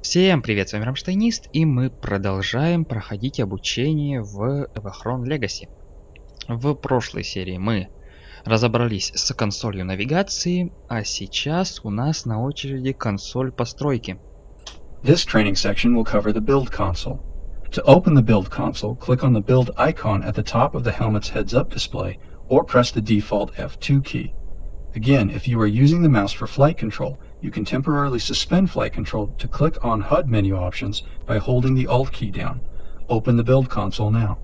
Всем привет, с вами Рамштайнист, и мы продолжаем проходить обучение в Evochron Legacy. В прошлой серии мы разобрались с консолью навигации, а сейчас у нас на очереди консоль постройки. This training section will cover the build console. To open the build console, click on the build icon at the top of the helmet's heads-up display or press the default F2 key. Again, if you are using the mouse for flight control, you can temporarily suspend flight control to click on HUD menu options by holding the Alt key down. Open the build console now.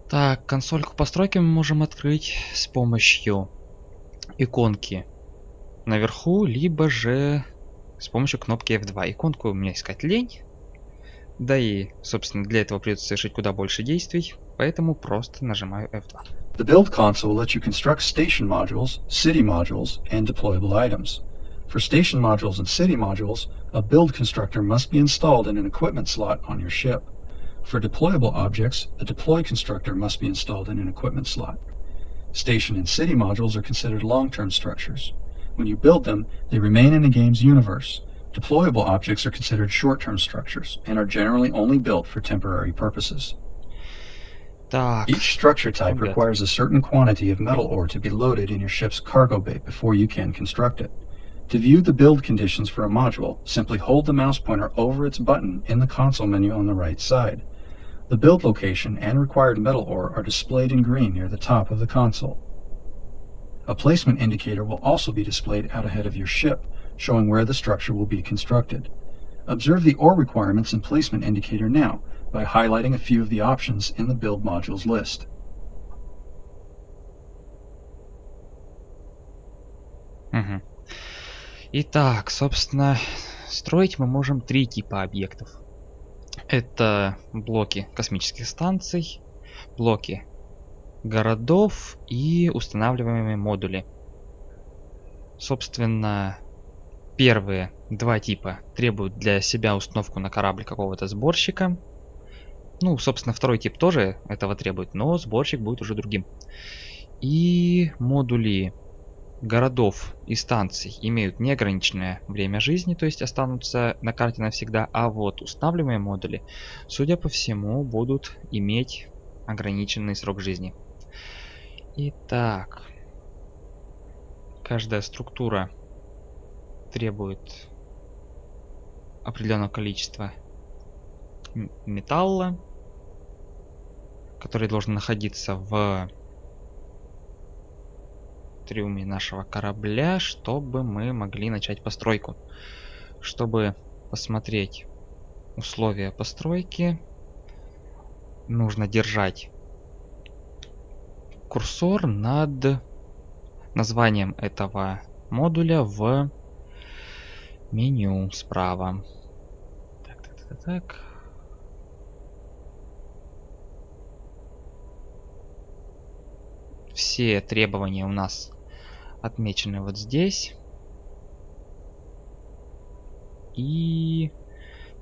Так, консольку постройки мы можем открыть с помощью иконки наверху, либо же с помощью кнопки F2. Иконку у меня искать лень. Да и, собственно, для этого придется совершить куда больше действий, поэтому просто нажимаю F2. The build console lets you construct station modules, city modules, and deployable items. For station modules and city modules, a build constructor must be installed in an equipment slot on your ship. For deployable objects, a deploy constructor must be installed in an equipment slot. Station and city modules are considered long-term structures. When you build them, they remain in the game's universe. Deployable objects are considered short-term structures and are generally only built for temporary purposes. Так, Each structure type requires a certain quantity of metal ore to be loaded in your ship's cargo bay before you can construct it. To view the build conditions for a module, simply hold the mouse pointer over its button in the console menu on the right side. The build location and required metal ore are displayed in green near the top of the console. A placement indicator will also be displayed out ahead of your ship, showing where the structure will be constructed. Observe the ore requirements and placement indicator now by highlighting a few of the options in the build modules list. Итак, собственно, строить мы можем три типа объектов. Это блоки космических станций, блоки городов и устанавливаемые модули. Собственно, первые два типа требуют для себя установку на корабль какого-то сборщика. Ну, собственно, второй тип тоже этого требует, но сборщик будет уже другим. И модули городов и станций имеют неограниченное время жизни, то есть останутся на карте навсегда, а вот устанавливаемые модули, судя по всему, будут иметь ограниченный срок жизни. Итак, каждая структура требует определенного количества металла, который должен находиться в трюме нашего корабля, чтобы мы могли начать постройку. Чтобы посмотреть условия постройки, нужно держать курсор над названием этого модуля в меню справа. Так. Все требования у нас отмечены вот здесь. И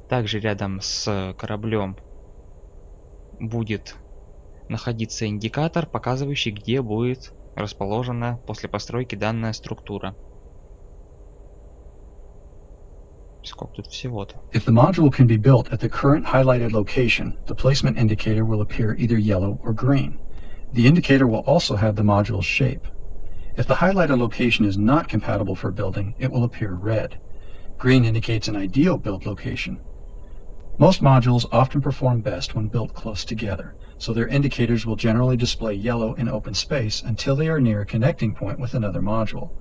также рядом с кораблем будет находиться индикатор, показывающий, где будет расположена после постройки данная структура. Сколько тут всего-то? If the module can be built at the current highlighted location, the placement indicator will appear either yellow or green. The indicator will also have the module's shape. If the highlighted location is not compatible for building, it will appear red. Green indicates an ideal build location. Most modules often perform best when built close together, so their indicators will generally display yellow in open space until they are near a connecting point with another module.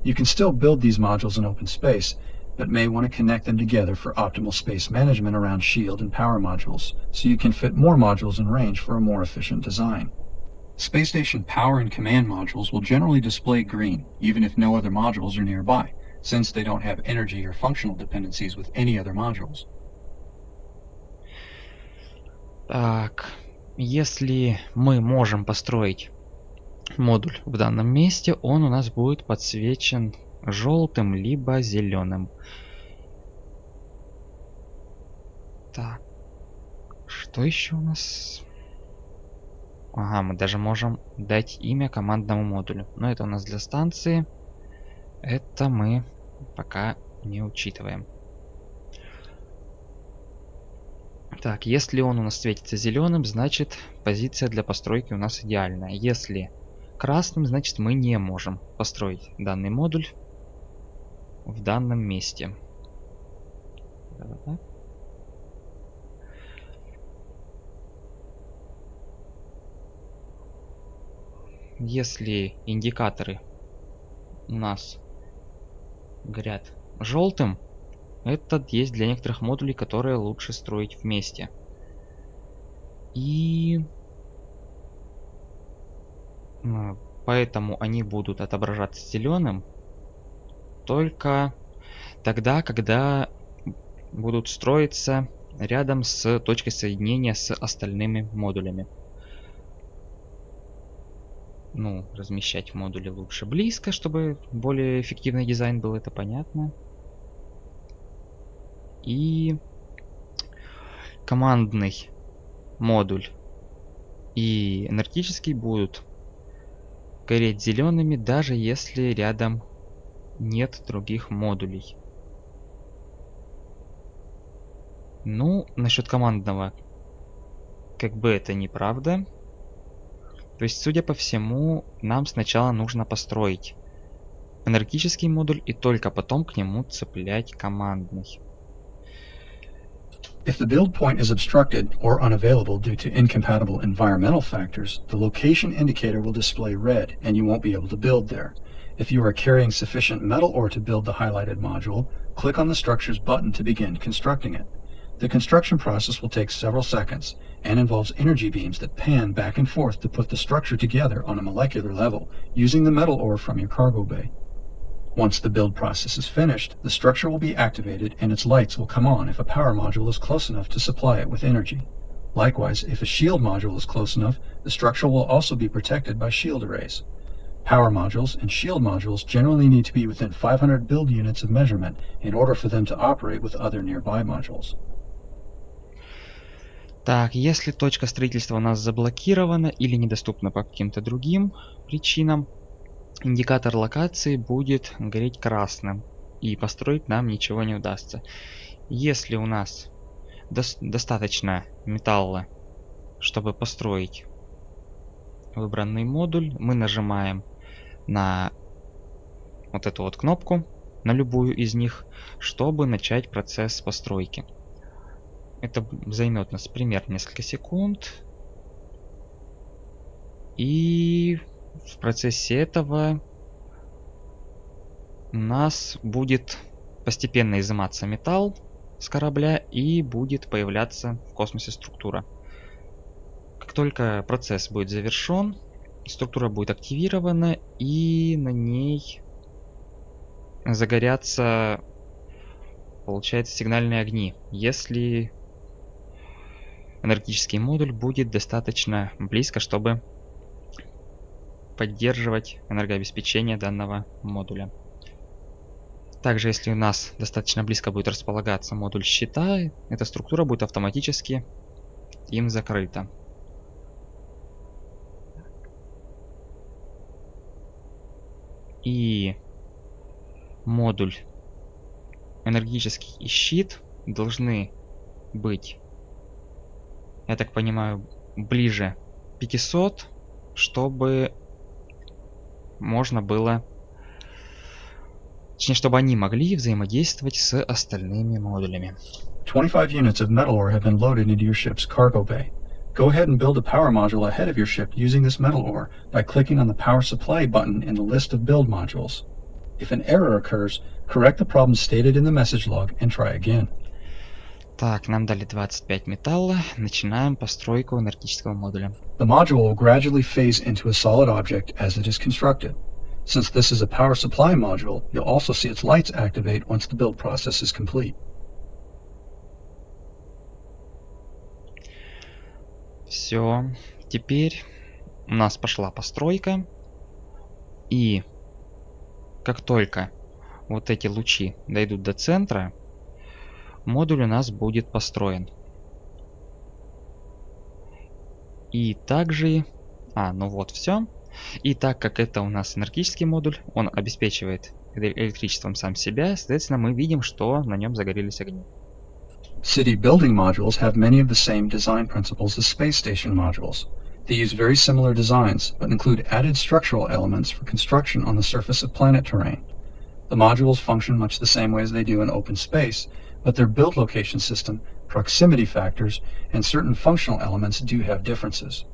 You can still build these modules in open space, but may want to connect them together for optimal space management around shield and power modules, so you can fit more modules in range for a more efficient design. Space station power and command modules will generally display green, even if no other modules are nearby, since they don't have energy or functional dependencies with any other modules. Так, если мы можем построить модуль в данном месте, он у нас будет подсвечен желтым либо зеленым. Так, что еще у нас? Ага, мы даже можем дать имя командному модулю. Но это у нас для станции. Это мы пока не учитываем. Так, если он у нас светится зеленым, значит позиция для постройки у нас идеальная. Если красным, значит мы не можем построить данный модуль в данном месте. Если индикаторы у нас горят желтым, это есть для некоторых модулей, которые лучше строить вместе. И поэтому они будут отображаться зеленым только тогда, когда будут строиться рядом с точкой соединения с остальными модулями. Ну, размещать модули лучше близко, чтобы более эффективный дизайн был, это понятно. И командный модуль и энергетический будут гореть зелеными, даже если рядом нет других модулей. Ну, насчет командного, как бы это неправда. То есть, судя по всему, нам сначала нужно построить энергетический модуль и только потом к нему цеплять командный. If the build point is obstructed or unavailable due to incompatible environmental factors, the location indicator will display red and you won't be able to build there. If you are carrying sufficient metal ore to build the highlighted module, click on the structure's button to begin constructing it. The construction process will take several seconds and involves energy beams that pan back and forth to put the structure together on a molecular level using the metal ore from your cargo bay. Once the build process is finished, the structure will be activated and its lights will come on if a power module is close enough to supply it with energy. Likewise, if a shield module is close enough, the structure will also be protected by shield arrays. Power modules and shield modules generally need to be within 500 build units of measurement in order for them to operate with other nearby modules. Так, если точка строительства у нас заблокирована или недоступна по каким-то другим причинам, индикатор локации будет гореть красным, и построить нам ничего не удастся. Если у нас достаточно металла, чтобы построить выбранный модуль, мы нажимаем на вот эту вот кнопку, на любую из них, чтобы начать процесс постройки. Это займет нас примерно несколько секунд. И в процессе этого у нас будет постепенно изыматься металл с корабля и будет появляться в космосе структура. Как только процесс будет завершен, структура будет активирована и на ней загорятся, получается, сигнальные огни, если энергетический модуль будет достаточно близко, чтобы поддерживать энергообеспечение данного модуля. Также, если у нас достаточно близко будет располагаться модуль щита, эта структура будет автоматически им закрыта. И модуль энергетический и щит должны быть, я так понимаю, ближе 500, чтобы можно было, точнее, чтобы они могли взаимодействовать с остальными модулями. 25 units of metal ore have been loaded into your ship's cargo bay. Go ahead and build a power module ahead of your ship using this metal ore by clicking on the power supply button in the list of build modules. If an error occurs, correct the problem stated in the message log and try again. Так, нам дали 25 металла. Начинаем постройку энергетического модуля. The module will gradually phase into a solid object as it is constructed. Since this is a power supply module, you'll also see its lights activate once the build process is complete. Все. Теперь у нас пошла постройка. И как только вот эти лучи дойдут до центра, модуль у нас будет построен. И также... ну вот, все. И так как это у нас энергетический модуль, он обеспечивает электричеством сам себя, соответственно, мы видим, что на нем загорелись огни. City building modules have many of the same design principles as space station modules. They use very similar designs, but include added structural elements for construction on the surface of planet terrain. The modules function much the same way as they do in open space, but their build location system, proximity factors, and certain functional elements do have differences.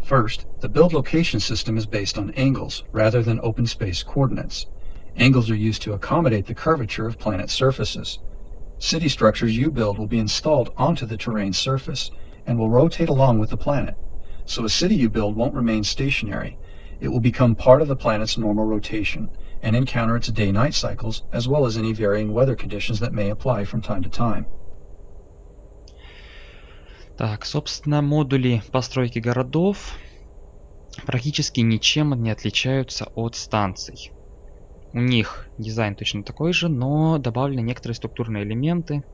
First, the build location system is based on angles rather than open space coordinates. Angles are used to accommodate the curvature of planet surfaces. City structures you build will be installed onto the terrain surface and will rotate along with the planet. So a city you build won't remain stationary. It will become part of the planet's normal rotation and encounter its day-night cycles as well as any varying weather conditions that may apply from time to time. Так, собственно, модули постройки городов практически ничем не отличаются от станций. У них дизайн точно такой же, но добавлены некоторые структурные элементы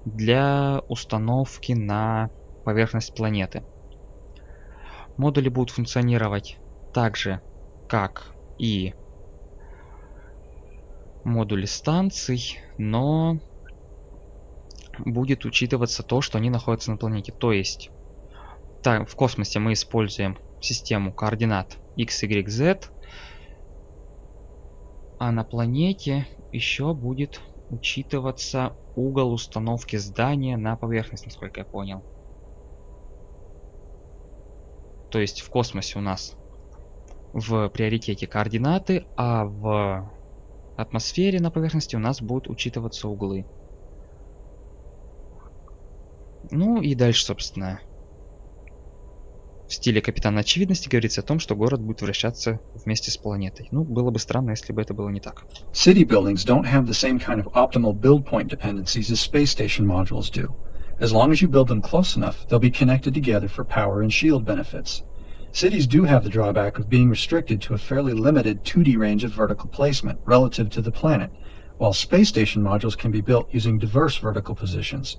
для установки на поверхность планеты. Модули будут функционировать так же, как и модули станций, но будет учитываться то, что они находятся на планете. То есть в космосе мы используем систему координат x, y, z, а на планете еще будет учитываться угол установки здания на поверхность, насколько я понял. То есть в космосе у нас в приоритете координаты, а в атмосфере на поверхности у нас будут учитываться углы. Ну и дальше, собственно, в стиле Капитана Очевидности говорится о том, что город будет вращаться вместе с планетой. Ну, было бы странно, если бы это было не так. City buildings don't have the same kind of optimal build point dependencies as space station modules do. As long as you build them close enough, they'll be connected together for power and shield benefits. Cities do have the drawback of being restricted to a fairly limited 2D range of vertical placement relative to the planet, while space station modules can be built using diverse vertical positions.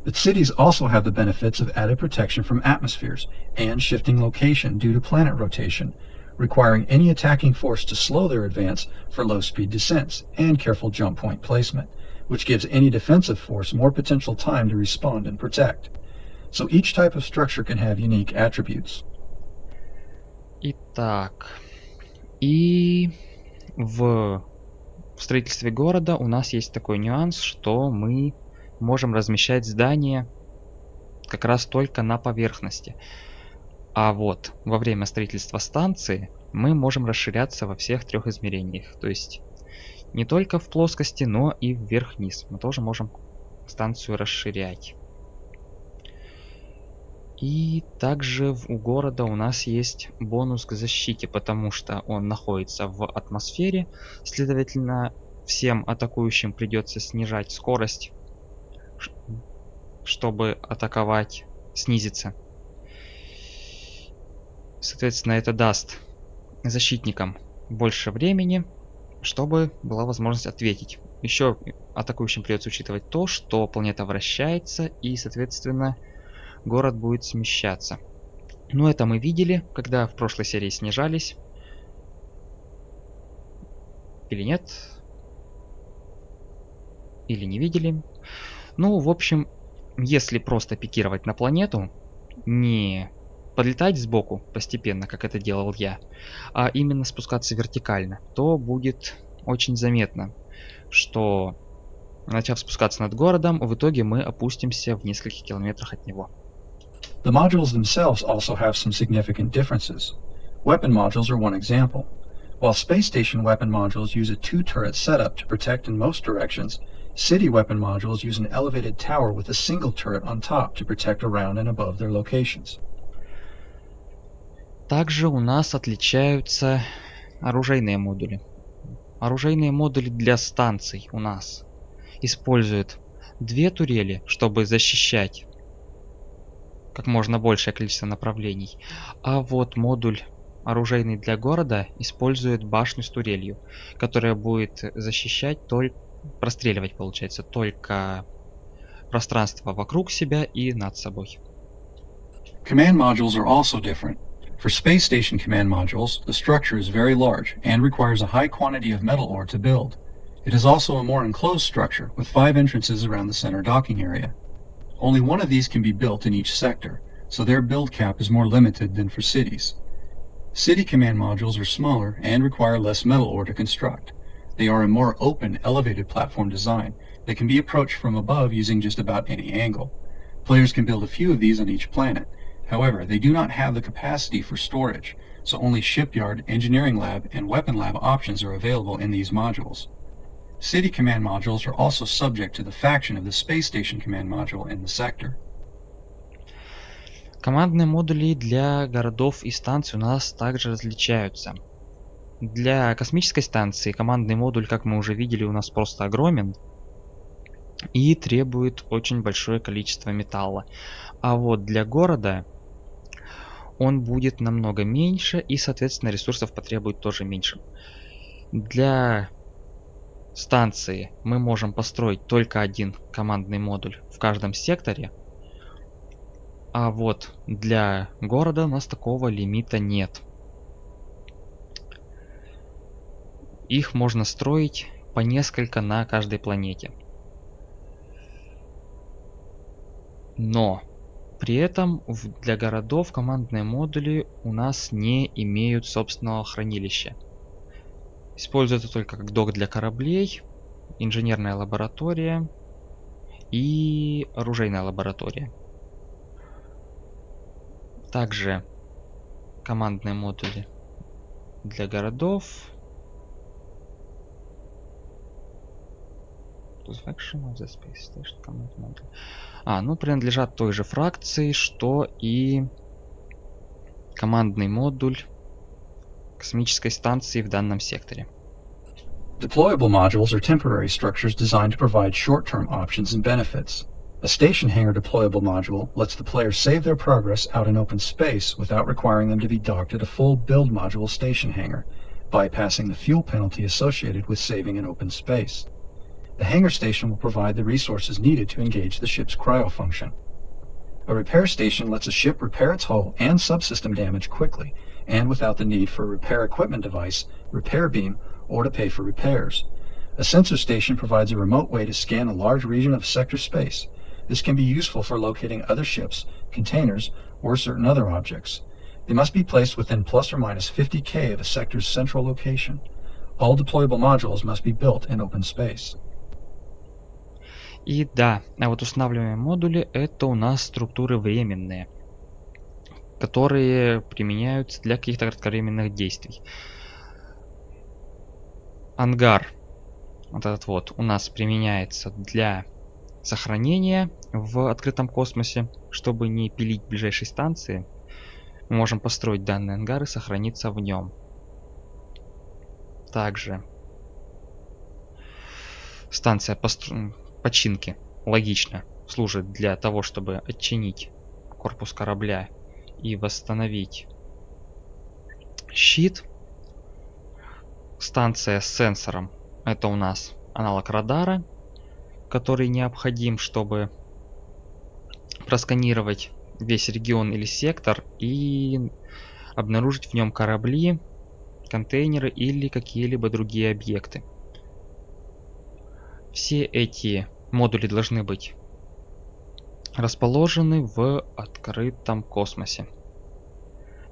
But cities also have the benefits of added protection from atmospheres and shifting location due to planet rotation, requiring any attacking force to slow their advance for low-speed descents and careful jump point placement, which gives any defensive force more potential time to respond and protect. So each type of structure can have unique attributes. Итак, и в строительстве города у нас есть такой нюанс, что мы можем размещать здания как раз только на поверхности. А вот во время строительства станции мы можем расширяться во всех трех измерениях. То есть не только в плоскости, но и вверх-вниз. Мы тоже можем станцию расширять. И также у города у нас есть бонус к защите, потому что он находится в атмосфере. Следовательно, всем атакующим придется снижать скорость, чтобы атаковать, снизиться. Соответственно, это даст защитникам больше времени, чтобы была возможность ответить. Еще атакующим придется учитывать то, что планета вращается и, соответственно, город будет смещаться. Но это мы видели, когда в прошлой серии снижались. Или нет? Или не видели? Ну, в общем, если просто пикировать на планету, не подлетать сбоку постепенно, как это делал я, а именно спускаться вертикально, то будет очень заметно, что, начав спускаться над городом, в итоге мы опустимся в нескольких километрах от него. The modules themselves also have some significant differences. Weapon modules are one example. While space station weapon modules use a two-turret setup to protect in most directions, city weapon modules use an elevated tower with a single turret on top to protect around and above their locations. Также у нас отличаются оружейные модули. Оружейные модули для станций у нас используют две турели, чтобы защищать как можно большее количество направлений. А вот модуль оружейный для города использует башню с турелью, которая будет защищать только, простреливать, получается, только пространство вокруг себя и над собой. Command modules are also different. For space station command modules, the structure is very large and requires a high quantity of metal ore to build. It is also a more enclosed structure with 5 entrances around the center docking area. Only one of these can be built in each sector, so their build cap is more limited than for cities. City command modules are smaller and require less metal ore to construct. They are a more open, elevated platform design that can be approached from above using just about any angle. Players can build a few of these on each planet. However, they do not have the capacity for storage, so only shipyard, engineering lab, and weapon lab options are available in these modules. City command modules are also subject to the faction of the space station command module in the sector. Командные модули для городов и станций у нас также различаются. Для космической станции командный модуль, как мы уже видели, у нас просто огромен и требует очень большое количество металла. А вот для города он будет намного меньше и, соответственно, ресурсов потребует тоже меньше. Для станции мы можем построить только один командный модуль в каждом секторе. А вот для города у нас такого лимита нет. Их можно строить по несколько на каждой планете. Но при этом для городов командные модули у нас не имеют собственного хранилища. Используется только как док для кораблей, инженерная лаборатория и оружейная лаборатория. Также командные модули для городов. Принадлежат той же фракции, что и командный модуль космической станции в данном секторе. Deployable modules are temporary structures designed to provide short-term options and benefits. A station hangar deployable module lets the player save their progress out in open space without requiring them to be docked at a full build module station hangar, bypassing the fuel penalty associated with saving in open space. The hangar station will provide the resources needed to engage the ship's cryo function. A repair station lets a ship repair its hull and subsystem damage quickly, and without the need for a repair equipment device, repair beam, or to pay for repairs. A sensor station provides a remote way to scan a large region of sector space. This can be useful for locating other ships, containers, or certain other objects. They must be placed within plus or minus 50K of a sector's central location. All deployable modules must be built in open space. И да, а вот устанавливаемые модули это у нас структуры временные, которые применяются для каких-то кратковременных действий. Ангар, вот этот вот, у нас применяется для сохранения в открытом космосе, чтобы не пилить ближайшие станции. Мы можем построить данный ангар и сохраниться в нем. Также станция починки логично служит для того, чтобы отчинить корпус корабля и восстановить щит. Станция с сенсором — это у нас аналог радара, который необходим, чтобы просканировать весь регион или сектор и обнаружить в нем корабли, контейнеры или какие-либо другие объекты. Все эти модули должны быть расположены в открытом космосе.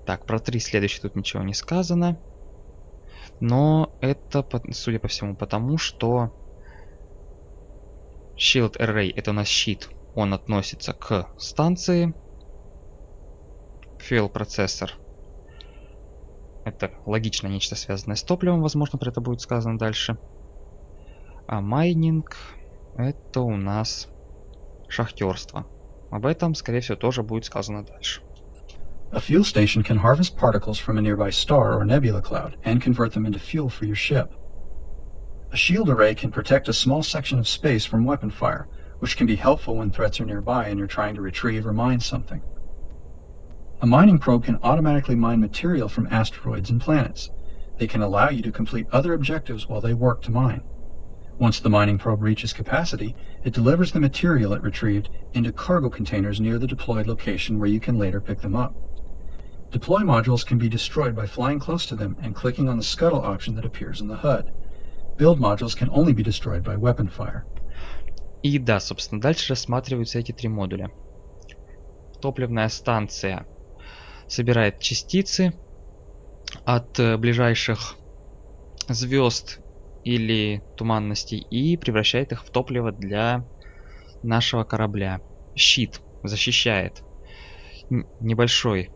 Так, про 3 следующие тут ничего не сказано. Но это, судя по всему, потому что Shield Array — это у нас щит. Он относится к станции. Fuel Processor — это логично нечто связанное с топливом, возможно, про это будет сказано дальше. А майнинг — это у нас шахтерство. Об этом, скорее всего, тоже будет сказано дальше. A fuel station can harvest particles from a nearby star or nebula cloud and convert them into fuel for your ship. A shield array can protect a small section of space from weapon fire, which can be helpful when threats are nearby and you're trying to retrieve or mine something. A mining probe can automatically mine material from asteroids and planets. They can allow you to complete other objectives while they work to mine. Once the mining probe reaches capacity, it delivers the material it retrieved into cargo containers near the deployed location where you can later pick them up. Deploy modules can be destroyed by flying close to them and clicking on the scuttle option that appears in the HUD. build modules can only be destroyed by weapon fire. И да, собственно, дальше рассматриваются эти три модуля. Топливная станция собирает частицы от ближайших звезд или туманностей и превращает их в топливо для нашего корабля. Щит защищает небольшой,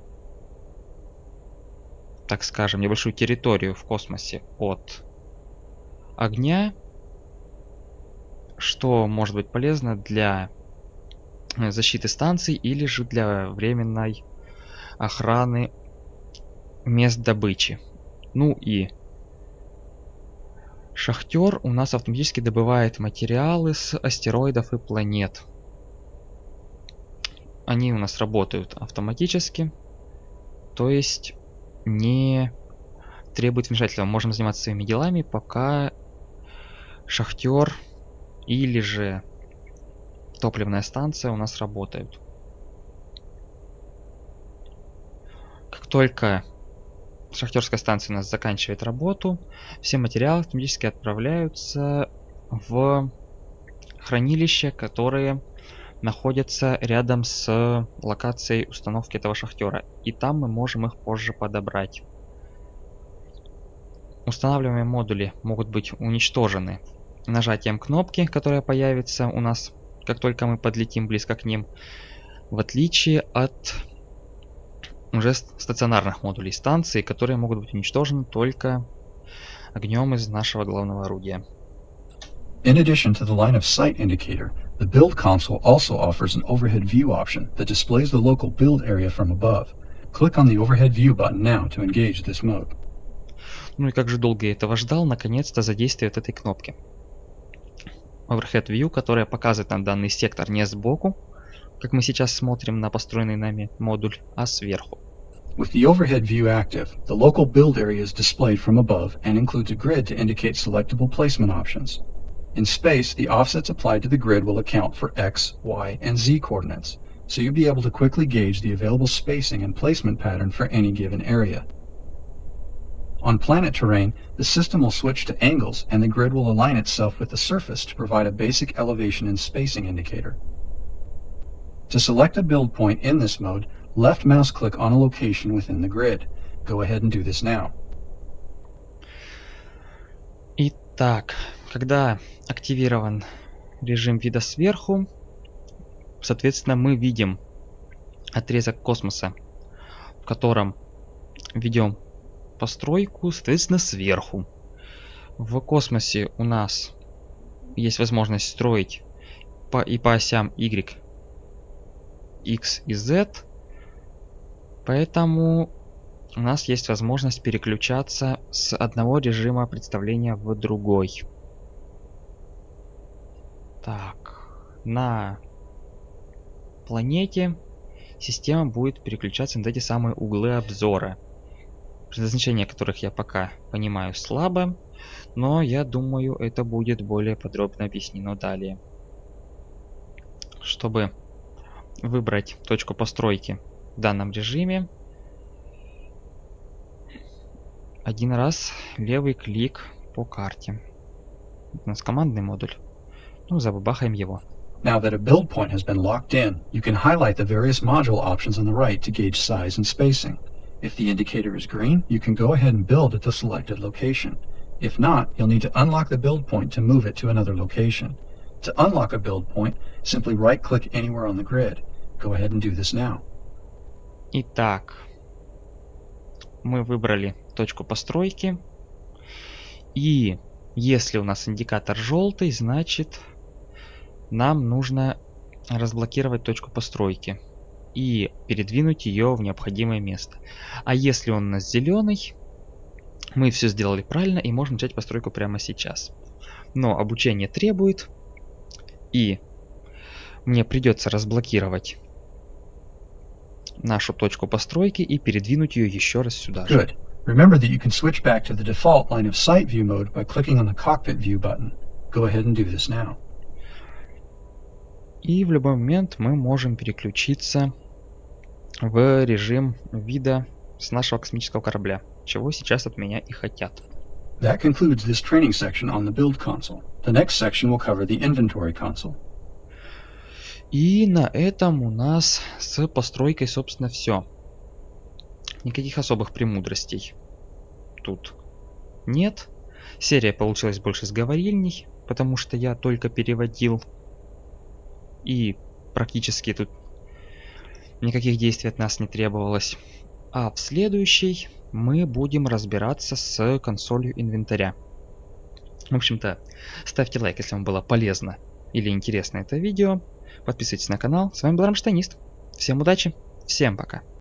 так скажем, небольшую территорию в космосе от огня, что может быть полезно для защиты станций или же для временной охраны мест добычи. Ну и шахтер у нас автоматически добывает материалы с астероидов и планет. Они у нас работают автоматически, то есть не требует вмешательства. Можем заниматься своими делами, пока шахтер или же топливная станция у нас работают. Как только шахтерская станция у нас заканчивает работу, все материалы автоматически отправляются в хранилища, которые находятся рядом с локацией установки этого шахтера. И там мы можем их позже подобрать. Устанавливаемые модули могут быть уничтожены нажатием кнопки, которая появится у нас, как только мы подлетим близко к ним, в отличие от уже стационарных модулей станции, которые могут быть уничтожены только огнем из нашего главного орудия. In addition to the line of sight indicator, the build console also offers an overhead view option that displays the local build area from above. Click on the overhead view button now to engage this mode. Ну и как же долго я этого ждал, наконец-то задействует этой кнопки. Overhead View, которая показывает нам данный сектор не сбоку, как мы сейчас смотрим на построенный нами модуль, а сверху. With the overhead view active, the local build area is displayed from above and includes a grid to indicate selectable placement options. In space, the offsets applied to the grid will account for X, Y, and Z coordinates, so you'll be able to quickly gauge the available spacing and placement pattern for any given area. On planet terrain, the system will switch to angles and the grid will align itself with the surface to provide a basic elevation and spacing indicator. To select a build point in this mode, left mouse click on a location within the grid. Go ahead and do this now. Итак, когда активирован режим вида сверху, соответственно, мы видим отрезок космоса, в котором ведем постройку, соответственно, сверху. В космосе у нас есть возможность строить по осям Y, X и Z, поэтому у нас есть возможность переключаться с одного режима представления в другой. Так, на планете система будет переключаться на эти самые углы обзора, значения которых я пока понимаю слабо, но я думаю, это будет более подробно объяснено далее. Чтобы выбрать точку постройки в данном режиме, один раз левый клик по карте. У нас командный модуль. Ну, забабахаем его. Now that a build point has been locked in, you can highlight the various module options on the right to gauge size and spacing. If the indicator is green, you can go ahead and build at the selected location. If not, you'll need to unlock the build point to move it to another location. To unlock a build point, simply right-click anywhere on the grid. Go ahead and do this now. Итак, мы выбрали точку постройки. И если у нас индикатор желтый, значит нам нужно разблокировать точку постройки и передвинуть ее в необходимое место. А если он у нас зеленый, мы все сделали правильно и можем начать постройку прямо сейчас. Но обучение требует, и мне придется разблокировать нашу точку постройки и передвинуть ее еще раз сюда же. Good. Remember that you can switch back to the default line of sight view mode by clicking on the cockpit view button. Go ahead and do this now. И в любой момент мы можем переключиться в режим вида с нашего космического корабля, чего сейчас от меня и хотят. That concludes this training section on the build console. The next section will cover the inventory console. И на этом у нас с постройкой, собственно, все. Никаких особых премудростей тут нет. Серия получилась больше сговорильней, потому что я только переводил. И практически тут никаких действий от нас не требовалось. А в следующей мы будем разбираться с консолью инвентаря. В общем-то, ставьте лайк, если вам было полезно или интересно это видео. Подписывайтесь на канал. С вами был Рамштайнист. Всем удачи, всем пока.